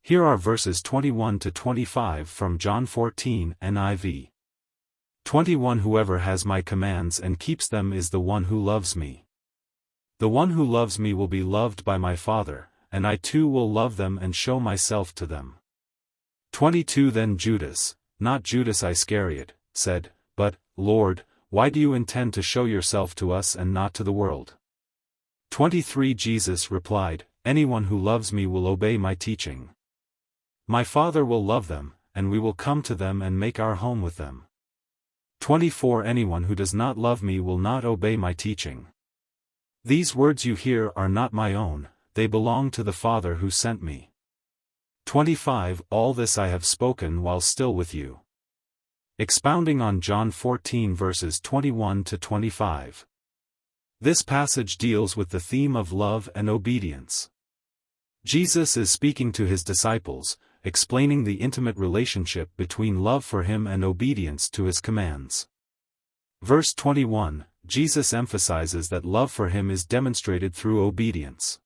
Here are verses 21 to 25 from John 14 NIV. 21 Whoever has my commands and keeps them is the one who loves me. The one who loves me will be loved by my Father, and I too will love them and show myself to them. 22 Then Judas, not Judas Iscariot, said, But, Lord, why do you intend to show yourself to us and not to the world? 23 Jesus replied, Anyone who loves me will obey my teaching. My Father will love them, and we will come to them and make our home with them. 24 Anyone who does not love me will not obey my teaching. These words you hear are not my own, they belong to the Father who sent me. 25 All this I have spoken while still with you. Expounding on John 14 verses 21 to 25. This passage deals with the theme of love and obedience. Jesus is speaking to his disciples, explaining the intimate relationship between love for him and obedience to his commands. Verse 21, Jesus emphasizes that love for him is demonstrated through obedience.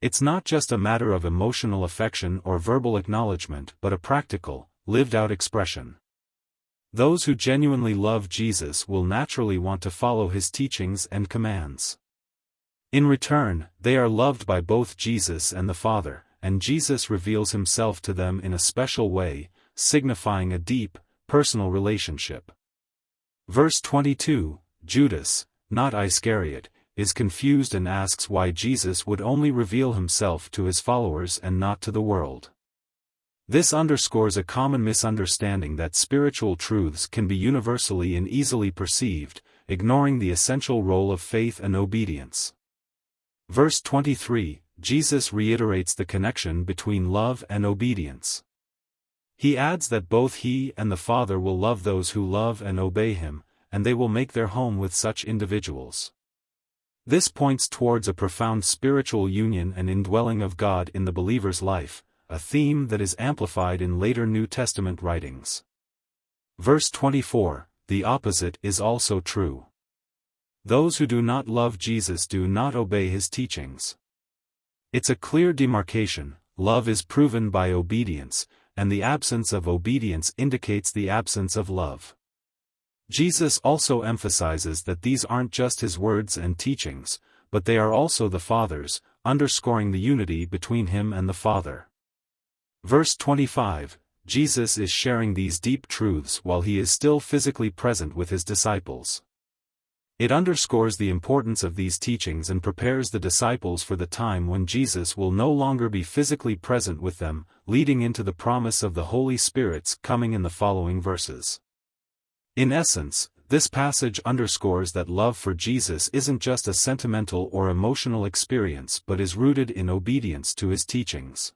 It's not just a matter of emotional affection or verbal acknowledgement but a practical, lived-out expression. Those who genuinely love Jesus will naturally want to follow his teachings and commands. In return, they are loved by both Jesus and the Father, and Jesus reveals himself to them in a special way, signifying a deep, personal relationship. Verse 22, Judas, not Iscariot, is confused and asks why Jesus would only reveal himself to his followers and not to the world. This underscores a common misunderstanding that spiritual truths can be universally and easily perceived, ignoring the essential role of faith and obedience. Verse 23, Jesus reiterates the connection between love and obedience. He adds that both he and the Father will love those who love and obey him, and they will make their home with such individuals. This points towards a profound spiritual union and indwelling of God in the believer's life, a theme that is amplified in later New Testament writings. Verse 24, the opposite is also true. Those who do not love Jesus do not obey his teachings. It's a clear demarcation. Love is proven by obedience, and the absence of obedience indicates the absence of love. Jesus also emphasizes that these aren't just his words and teachings, but they are also the Father's, underscoring the unity between him and the Father. Verse 25, Jesus is sharing these deep truths while he is still physically present with his disciples. It underscores the importance of these teachings and prepares the disciples for the time when Jesus will no longer be physically present with them, leading into the promise of the Holy Spirit's coming in the following verses. In essence, this passage underscores that love for Jesus isn't just a sentimental or emotional experience but is rooted in obedience to his teachings.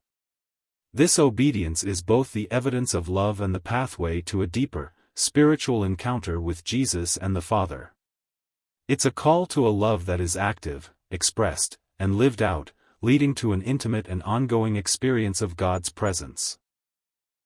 This obedience is both the evidence of love and the pathway to a deeper, spiritual encounter with Jesus and the Father. It's a call to a love that is active, expressed, and lived out, leading to an intimate and ongoing experience of God's presence.